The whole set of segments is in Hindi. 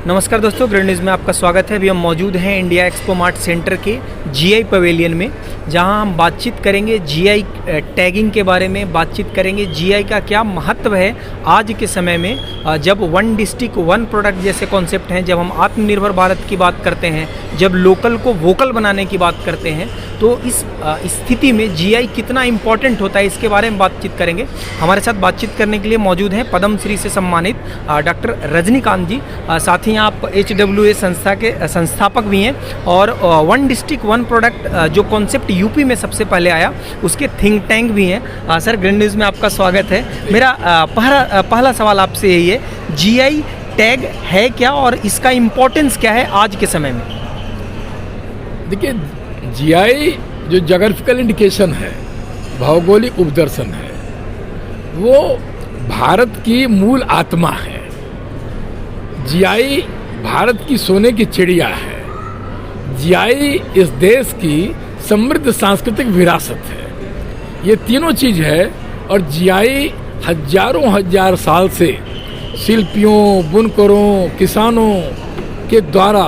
नमस्कार दोस्तों, ग्रेट न्यूज़ में आपका स्वागत है। अभी हम मौजूद हैं इंडिया एक्सपो मार्ट सेंटर के जीआई पवेलियन में, जहां हम बातचीत करेंगे जीआई टैगिंग के बारे में। बातचीत करेंगे जीआई का क्या महत्व है आज के समय में, जब वन डिस्ट्रिक्ट वन प्रोडक्ट जैसे कॉन्सेप्ट हैं, जब हम आत्मनिर्भर भारत की बात करते हैं, जब लोकल को वोकल बनाने की बात करते हैं, तो इस स्थिति में जीआई कितना इम्पॉर्टेंट होता है, इसके बारे में बातचीत करेंगे। हमारे साथ बातचीत करने के लिए मौजूद हैं पद्मश्री से सम्मानित डॉक्टर रजनीकांत जी, साथ ही आप HWA संस्था के संस्थापक भी हैं, और वन डिस्ट्रिक्ट वन प्रोडक्ट जो कॉन्सेप्ट यूपी में सबसे पहले आया, उसके थिंक टैंक भी हैं। सर, ग्रेट न्यूज़ में आपका स्वागत है। मेरा पहला सवाल आपसे यही है, जीआई टैग है क्या और इसका इम्पोर्टेंस क्या है आज के समय में? देखिए, जीआई जो ज्योग्राफिकल इंडिकेशन है, भौगोलिक उपदर्शन है, वो भारत की मूल आत्मा है। जीआई भारत की सोने की चिड़िया है। जीआई इस देश की समृद्ध सांस्कृतिक विरासत है। ये तीनों चीज़ है, और जीआई हजारों हजार साल से शिल्पियों, बुनकरों, किसानों के द्वारा,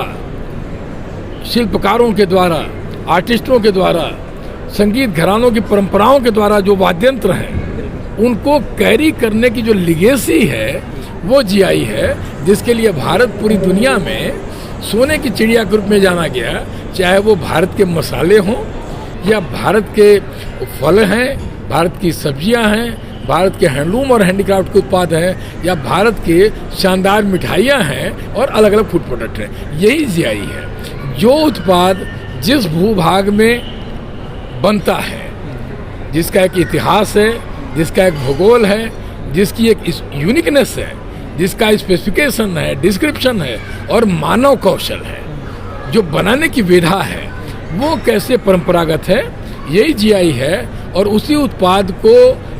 शिल्पकारों के द्वारा, आर्टिस्टों के द्वारा, संगीत घरानों की परंपराओं के द्वारा जो वाद्यंत्र हैं, उनको कैरी करने की जो लिगेसी है, वो जीआई है, जिसके लिए भारत पूरी दुनिया में सोने की चिड़िया के रूप में जाना गया। चाहे वो भारत के मसाले हों, या भारत के फल हैं, भारत की सब्जियां हैं, भारत के हैंडलूम और हैंडीक्राफ्ट के उत्पाद हैं, या भारत के शानदार मिठाइयां हैं और अलग अलग फूड प्रोडक्ट हैं। यही जीआई है। जो उत्पाद जिस भूभाग में बनता है, जिसका एक इतिहास है, जिसका एक भूगोल है, जिसकी एक यूनिकनेस है, जिसका स्पेसिफिकेशन है, डिस्क्रिप्शन है और मानव कौशल है, जो बनाने की विधा है, वो कैसे परंपरागत है, यही जीआई है। और उसी उत्पाद को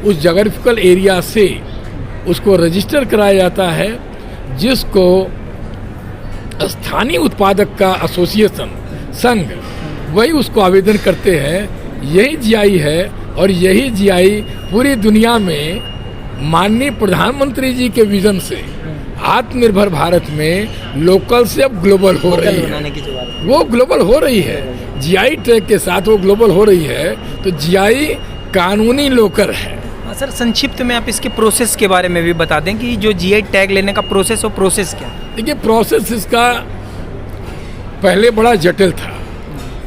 उस ज्योग्राफिकल एरिया से उसको रजिस्टर कराया जाता है, जिसको स्थानीय उत्पादक का एसोसिएशन, संघ, वही उसको आवेदन करते हैं। यही जीआई है, और यही जीआई पूरी दुनिया में माननीय प्रधानमंत्री जी के विजन से आत्मनिर्भर भारत में लोकल से अब ग्लोबल हो रही है। वो ग्लोबल हो रही है, जीआई टैग के साथ वो ग्लोबल हो रही है। तो जीआई कानूनी लोकल है। सर, संक्षिप्त में आप इसके प्रोसेस के बारे में भी बता दें कि जो जीआई टैग लेने का प्रोसेस, वो प्रोसेस क्या है? देखिए, प्रोसेस इसका पहले बड़ा जटिल था,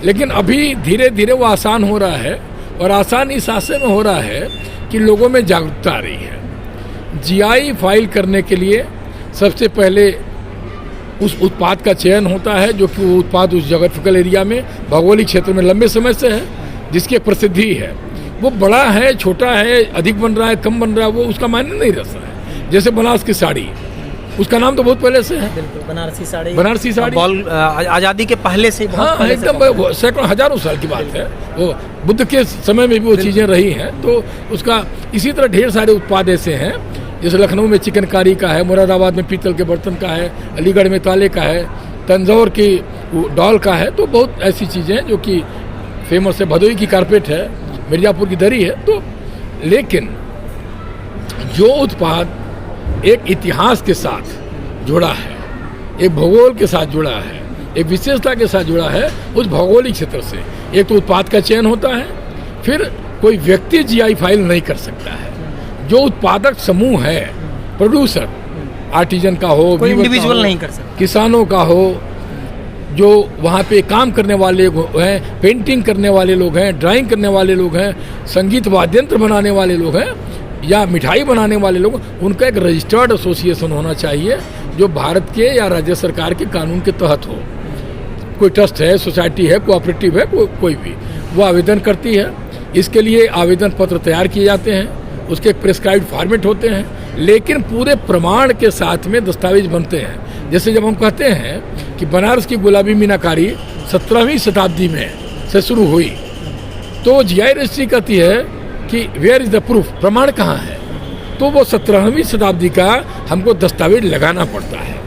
लेकिन अभी धीरे धीरे वो आसान हो रहा है। और आसान इस आशय में हो रहा है कि लोगों में जागरूकता आ रही है। जीआई फाइल करने के लिए सबसे पहले उस उत्पाद का चयन होता है, जो कि वो उत्पाद उस ज्योग्राफिकल एरिया में, भौगोलिक क्षेत्र में लंबे समय से है, जिसकी प्रसिद्धि है। वो बड़ा है, छोटा है, अधिक बन रहा है, कम बन रहा है, वो उसका मायने नहीं रखता है। जैसे बनारस की साड़ी, उसका नाम तो बहुत पहले से है, बनारसी साड़ी। बनारसी साड़ी आज़ादी के पहले से, हाँ, एकदम सैकड़ों हजारों साल की बात है। वो बुद्ध के समय में भी वो चीज़ें रही हैं। तो उसका इसी तरह ढेर सारे उत्पाद ऐसे हैं, जैसे लखनऊ में चिकनकारी का है, मुरादाबाद में पीतल के बर्तन का है, अलीगढ़ में ताले का है, तंजौर की डॉल का है। तो बहुत ऐसी चीज़ें हैं जो कि फेमस है। भदोई की कारपेट है, मिर्जापुर की दरी है। तो लेकिन जो उत्पाद एक इतिहास के साथ जुड़ा है, एक भूगोल के साथ जुड़ा है, एक विशेषता के साथ जुड़ा है, उस भौगोलिक क्षेत्र से एक तो उत्पाद का चयन होता है। फिर कोई व्यक्ति जीआई फाइल नहीं कर सकता है। जो उत्पादक समूह है, प्रोड्यूसर, आर्टिजन का हो, कोई इंडिविजुअल नहीं कर सकता, किसानों का हो, जो वहाँ पे काम करने वाले हैं, पेंटिंग करने वाले लोग हैं, ड्राइंग करने वाले लोग हैं, संगीत वाद्यंत्र बनाने वाले लोग हैं, या मिठाई बनाने वाले लोग, उनका एक रजिस्टर्ड एसोसिएशन होना चाहिए, जो भारत के या राज्य सरकार के कानून के तहत हो। कोई ट्रस्ट है, सोसाइटी है, कोऑपरेटिव है, कोई भी, वो आवेदन करती है। इसके लिए आवेदन पत्र तैयार किए जाते हैं, उसके प्रिस्क्राइब्ड फॉर्मेट होते हैं, लेकिन पूरे प्रमाण के साथ में दस्तावेज बनते हैं। जैसे जब हम कहते हैं कि बनारस की गुलाबी मीनाकारी 17वीं शताब्दी में से शुरू हुई, तो जीआई रजिस्ट्री कहती है कि वेयर इज द प्रूफ, प्रमाण कहाँ है? तो वो 17वीं शताब्दी का हमको दस्तावेज लगाना पड़ता है।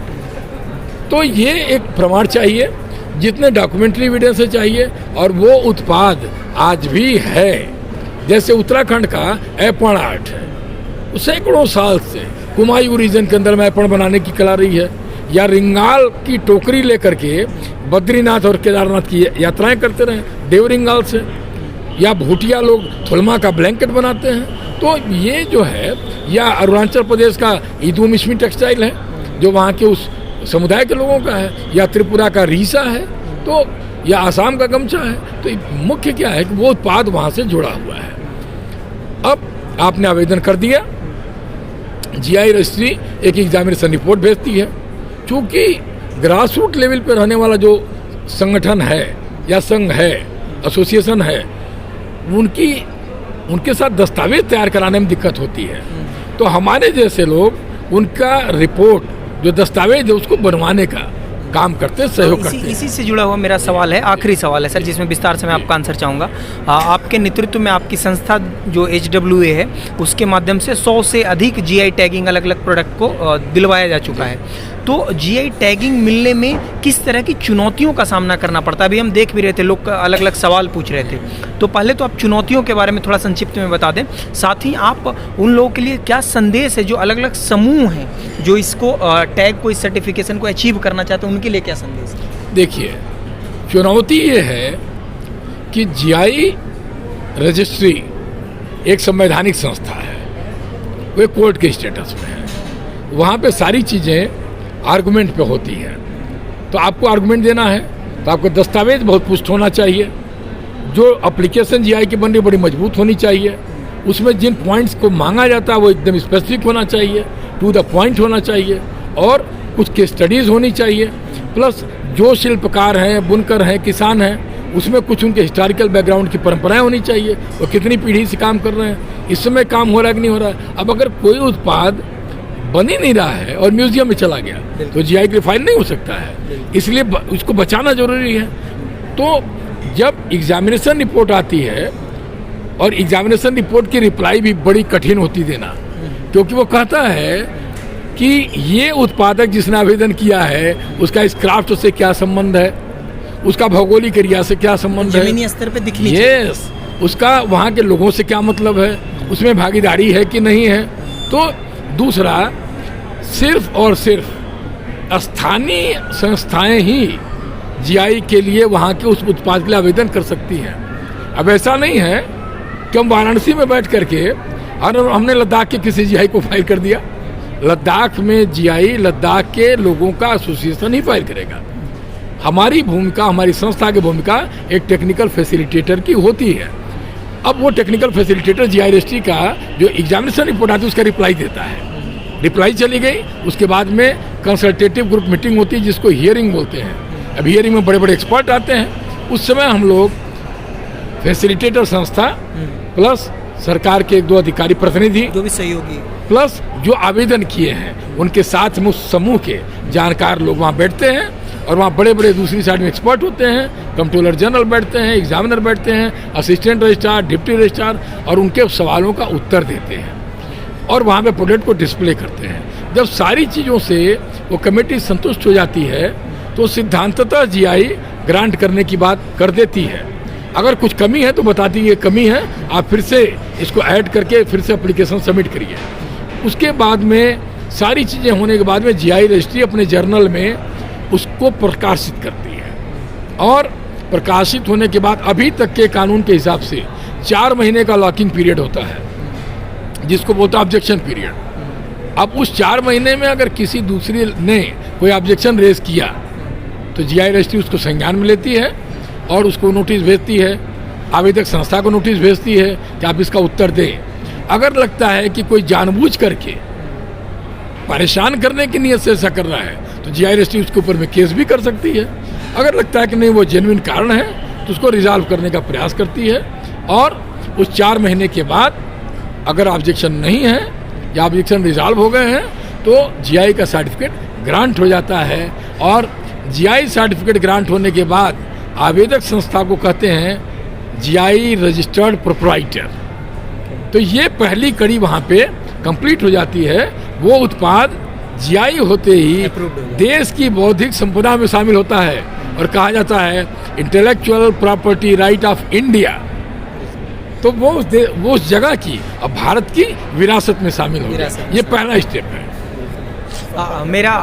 तो ये एक प्रमाण चाहिए, जितने डॉक्यूमेंट्री एविडेंस चाहिए। और वो उत्पाद आज भी है, जैसे उत्तराखंड का ऐपण आर्ट है, सैकड़ों साल से कुमायूं रीजन के अंदर में ऐपण बनाने की कला रही है। या रिंगाल की टोकरी लेकर के बद्रीनाथ और केदारनाथ की यात्राएं करते रहे, देव रिंगाल से, या भूटिया लोग थुलमा का ब्लैंकेट बनाते हैं। तो ये जो है, या अरुणाचल प्रदेश का ईदू मिश्मी टेक्सटाइल है जो वहाँ के उस समुदाय के लोगों का है, या त्रिपुरा का रीसा है, तो या आसाम का गमछा है। तो मुख्य क्या है कि वो उत्पाद वहाँ से जुड़ा हुआ है। अब आपने आवेदन कर दिया, जीआई रजिस्ट्री एक एग्जामिनेशन रिपोर्ट भेजती है। चूँकि ग्रास रूट लेवल पर रहने वाला जो संगठन है या संघ है, एसोसिएशन है, उनके साथ दस्तावेज तैयार कराने में दिक्कत होती है। तो हमारे जैसे लोग उनका रिपोर्ट जो दस्तावेज है उसको बनवाने का काम करते हैं, सहयोग करते हैं। इसी से जुड़ा हुआ मेरा सवाल है, आखिरी सवाल है सर, जिसमें विस्तार से मैं आपका आंसर चाहूँगा। आपके नेतृत्व में आपकी संस्था जो HWA है उसके माध्यम से 100 से अधिक GI टैगिंग अलग अलग प्रोडक्ट को दिलवाया जा चुका है। तो GI टैगिंग मिलने में किस तरह की चुनौतियों का सामना करना पड़ता है? अभी हम देख भी रहे थे, लोग अलग अलग सवाल पूछ रहे थे। तो पहले तो आप चुनौतियों के बारे में थोड़ा संक्षिप्त में बता दें, साथ ही आप उन लोगों के लिए क्या संदेश है जो अलग अलग समूह हैं जो इसको टैग को, इस सर्टिफिकेशन को अचीव करना चाहते हैं, उनके लिए क्या संदेश है? देखिए, चुनौती ये है कि GI रजिस्ट्री एक संवैधानिक संस्था है, वे कोर्ट के स्टेटस में है, वहाँ पे सारी चीज़ें आर्गुमेंट पे होती है। तो आपको आर्गुमेंट देना है तो आपको दस्तावेज बहुत पुष्ट होना चाहिए। जो एप्लीकेशन GI की बन रही बड़ी मजबूत होनी चाहिए। उसमें जिन पॉइंट्स को मांगा जाता है वो एकदम स्पेसिफिक होना चाहिए, टू द पॉइंट होना चाहिए, और कुछ केस स्टडीज़ होनी चाहिए। प्लस जो शिल्पकार हैं, बुनकर हैं, किसान हैं, उसमें कुछ उनके हिस्टोरिकल बैकग्राउंड की परंपराएं होनी चाहिए, वो कितनी पीढ़ी से काम कर रहे हैं, इस समय काम हो रहा है कि नहीं हो रहा है। अब अगर कोई उत्पाद बन ही नहीं रहा है और म्यूजियम में चला गया तो GI की फाइल नहीं हो सकता है, इसलिए उसको बचाना जरूरी है। तो जब एग्जामिनेशन रिपोर्ट आती है, और एग्जामिनेशन रिपोर्ट की रिप्लाई भी बड़ी कठिन होती देना, क्योंकि वो कहता है कि ये उत्पादक जिसने आवेदन किया है उसका इस क्राफ्ट से क्या संबंध है, उसका भौगोलिक एरिया से क्या संबंध है, जमीनी स्तर पे दिखनी यस, उसका वहाँ के लोगों से क्या मतलब है, उसमें भागीदारी है कि नहीं है। तो दूसरा, सिर्फ और सिर्फ स्थानीय संस्थाएं ही GI के लिए वहाँ के उस उत्पाद के लिए आवेदन कर सकती हैं। अब ऐसा नहीं है कि हम वाराणसी में बैठ करके और हमने लद्दाख के किसी GI को फाइल कर दिया। लद्दाख में GI लद्दाख के लोगों का एसोसिएशन ही फाइल करेगा। हमारी भूमिका, हमारी संस्था की भूमिका एक टेक्निकल फैसिलिटेटर की होती है। अब वो टेक्निकल फैसिलिटेटर GI रजिस्ट्री का जो एग्जामिनेशन रिपोर्ट आती है उसका रिप्लाई देता है। रिप्लाई चली गई, उसके बाद में कंसल्टेटिव ग्रुप मीटिंग होती है जिसको हियरिंग बोलते हैं। अब हियरिंग में बड़े बड़े एक्सपर्ट आते हैं। उस समय हम लोग फैसिलिटेटर संस्था प्लस सरकार के 1-2 अधिकारी प्रतिनिधि, जो भी सहयोगी, प्लस जो आवेदन किए हैं उनके साथ में उस समूह के जानकार लोग वहाँ बैठते हैं, और वहाँ बड़े बड़े दूसरी साइड में एक्सपर्ट होते हैं, कंट्रोलर जनरल बैठते हैं, एग्जामिनर बैठते हैं, असिस्टेंट रजिस्ट्रार, डिप्टी रजिस्ट्रार, और उनके सवालों का उत्तर देते हैं और वहाँ पे प्रोडक्ट को डिस्प्ले करते हैं। जब सारी चीज़ों से वो कमेटी संतुष्ट हो जाती है तो सिद्धांततः GI ग्रांट करने की बात कर देती है। अगर कुछ कमी है तो बताती है ये कमी है, आप फिर से इसको ऐड करके फिर से एप्लीकेशन सबमिट करिए। उसके बाद में सारी चीज़ें होने के बाद में GI रजिस्ट्री अपने जर्नल में उसको प्रकाशित करती है, और प्रकाशित होने के बाद अभी तक के कानून के हिसाब से 4 महीने का लॉकिंग पीरियड होता है जिसको बोलता है ऑब्जेक्शन पीरियड। अब उस 4 महीने में अगर किसी दूसरी ने कोई ऑब्जेक्शन रेज किया तो GI रजिस्ट्री उसको संज्ञान में लेती है और उसको नोटिस भेजती है, आवेदक संस्था को नोटिस भेजती है कि आप इसका उत्तर दें। अगर लगता है कि कोई जानबूझ करके परेशान करने की नीयत से ऐसा कर रहा है तो GI रजिस्ट्री उसके ऊपर में केस भी कर सकती है। अगर लगता है कि नहीं वो जेन्युइन कारण है तो उसको रिजॉल्व करने का प्रयास करती है, और उस 4 महीने के बाद अगर ऑब्जेक्शन नहीं है या ऑब्जेक्शन रिजॉल्व हो गए हैं तो GI का सर्टिफिकेट ग्रांट हो जाता है। और GI सर्टिफिकेट ग्रांट होने के बाद आवेदक संस्था को कहते हैं GI रजिस्टर्ड प्रोप्राइटर। तो ये पहली कड़ी वहाँ पे कंप्लीट हो जाती है। वो उत्पाद GI होते ही देश की बौद्धिक संपदा में शामिल होता है और कहा जाता है intellectual property right of India. तो वो उस जगह की अब भारत की विरासत में शामिल हो गया। ये पहला स्टेप है। मेरा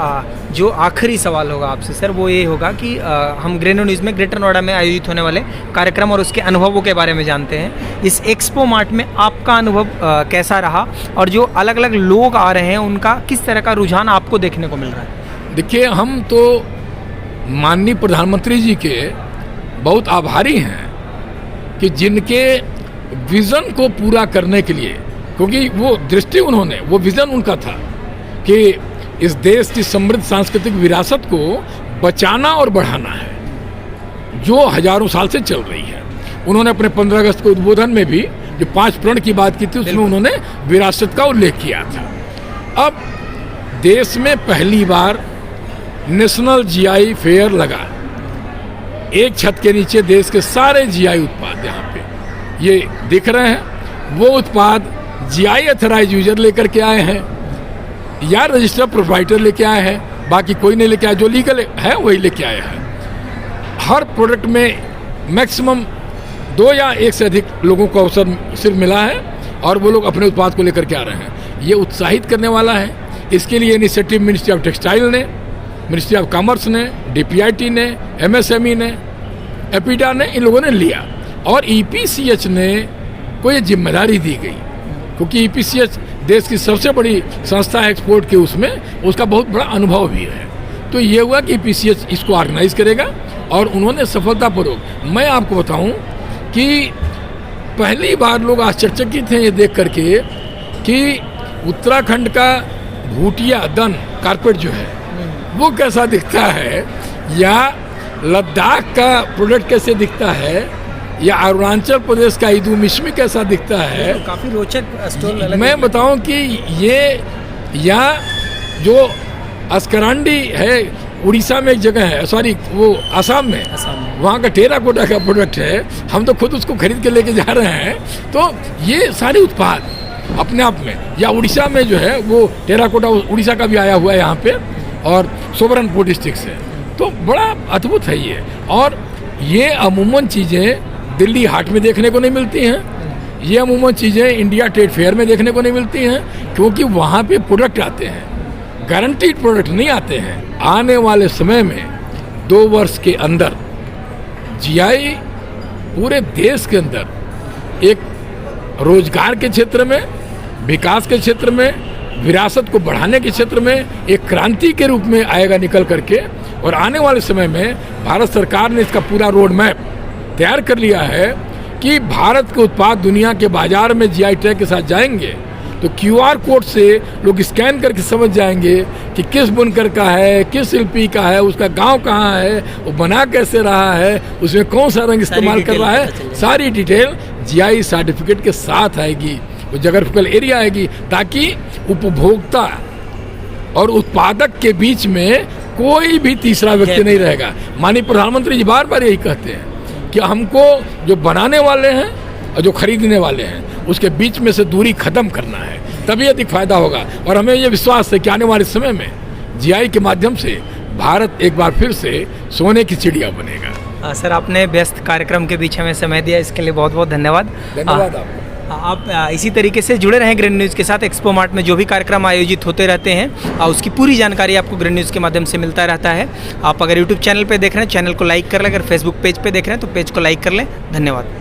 जो आखिरी सवाल होगा आपसे सर वो ये होगा कि हम ग्रेनो न्यूज़ में ग्रेटर नोएडा में आयोजित होने वाले कार्यक्रम और उसके अनुभवों के बारे में जानते हैं। इस एक्सपो मार्ट में आपका अनुभव कैसा रहा और जो अलग अलग लोग आ रहे हैं उनका किस तरह का रुझान आपको देखने को मिल रहा है? देखिए, हम तो माननीय प्रधानमंत्री जी के बहुत आभारी हैं कि जिनके विज़न को पूरा करने के लिए, क्योंकि वो दृष्टि उन्होंने, वो विज़न उनका था कि इस देश की समृद्ध सांस्कृतिक विरासत को बचाना और बढ़ाना है, जो हजारों साल से चल रही है। उन्होंने अपने 15 अगस्त के उद्बोधन में भी जो 5 प्रण की बात की थी उसमें उन्होंने विरासत का उल्लेख किया था। अब देश में पहली बार नेशनल जीआई फेयर लगा, एक छत के नीचे देश के सारे जीआई उत्पाद यहाँ पे ये दिख रहे हैं। वो उत्पाद जीआई ऑथराइज यूजर लेकर के आए हैं या रजिस्टर्ड प्रोप्राइटर लेके आए हैं, बाकी कोई नहीं लेके आया, जो लीगल है वही लेके आए हैं। हर प्रोडक्ट में मैक्सिमम 2 या 1 से अधिक लोगों को अवसर सिर्फ मिला है और वो लोग अपने उत्पाद को लेकर के आ रहे हैं। ये उत्साहित करने वाला है। इसके लिए इनिशिएटिव मिनिस्ट्री ऑफ टेक्सटाइल ने, मिनिस्ट्री ऑफ कॉमर्स ने, डीपीआईटी ने, एमएसएमई ने, एपीडा ने, इन लोगों ने लिया और ईपीसीएच ने को ये जिम्मेदारी दी गई, क्योंकि ईपीसीएच देश की सबसे बड़ी संस्था है एक्सपोर्ट के, उसमें उसका बहुत बड़ा अनुभव भी है। तो ये हुआ कि ईपीसीएच इसको ऑर्गेनाइज करेगा और उन्होंने सफलतापूर्वक, मैं आपको बताऊं कि पहली बार लोग आश्चर्यचकित हैं ये देख करके कि उत्तराखंड का भूटिया दन कारपेट जो है वो कैसा दिखता है, या लद्दाख का प्रोडक्ट कैसे दिखता है, या अरुणाचल प्रदेश का ईदू मिश्मी कैसा दिखता है। तो काफ़ी रोचक स्टॉल। मैं बताऊं कि ये, या जो अस्करांडी है उड़ीसा में एक जगह है, सॉरी वो आसाम में, वहाँ का टेराकोटा का प्रोडक्ट है, हम तो खुद उसको खरीद के लेके जा रहे हैं। तो ये सारे उत्पाद अपने आप में, या उड़ीसा में जो है वो टेराकोटा उड़ीसा का भी आया हुआ है यहाँ पे और सोबरनपुर डिस्ट्रिक्ट से, तो बड़ा अद्भुत है ये। और ये अमूमन चीज़ें दिल्ली हाट में देखने को नहीं मिलती हैं, ये अमूमन चीज़ें इंडिया ट्रेड फेयर में देखने को नहीं मिलती हैं, क्योंकि वहाँ पे प्रोडक्ट आते हैं, गारंटीड प्रोडक्ट नहीं आते हैं। आने वाले समय में 2 वर्ष के अंदर जीआई पूरे देश के अंदर एक रोजगार के क्षेत्र में, विकास के क्षेत्र में, विरासत को बढ़ाने के क्षेत्र में एक क्रांति के रूप में आएगा निकल करके। और आने वाले समय में भारत सरकार ने इसका पूरा रोड मैप तैयार कर लिया है कि भारत के उत्पाद दुनिया के बाजार में जीआई टैग के साथ जाएंगे तो क्यूआर कोड से लोग स्कैन करके समझ जाएंगे कि किस बुनकर का है, किस शिल्पी का है, उसका गांव कहाँ है, वो बना कैसे रहा है, उसमें कौन सा रंग इस्तेमाल कर रहा है, सारी डिटेल जीआई सर्टिफिकेट के साथ आएगी, वो जोग्राफिकल एरिया आएगी, ताकि उपभोक्ता और उत्पादक के बीच में कोई भी तीसरा व्यक्ति नहीं रहेगा। माननीय प्रधानमंत्री जी बार बार यही कहते हैं कि हमको जो बनाने वाले हैं और जो खरीदने वाले हैं उसके बीच में से दूरी खत्म करना है, तभी अधिक फायदा होगा। और हमें ये विश्वास है कि आने वाले समय में जीआई के माध्यम से भारत एक बार फिर से सोने की चिड़िया बनेगा। सर, आपने व्यस्त कार्यक्रम के बीच हमें समय दिया, इसके लिए बहुत बहुत धन्यवाद। धन्यवाद आपको। आप इसी तरीके से जुड़े रहें ग्रेन न्यूज़ के साथ। एक्सपो मार्ट में जो भी कार्यक्रम आयोजित होते रहते हैं उसकी पूरी जानकारी आपको ग्रेन न्यूज़ के माध्यम से मिलता रहता है। आप अगर यूट्यूब चैनल पे देख रहे हैं, चैनल को लाइक कर लें, अगर फेसबुक पेज पे देख रहे हैं तो पेज को लाइक कर लें। धन्यवाद।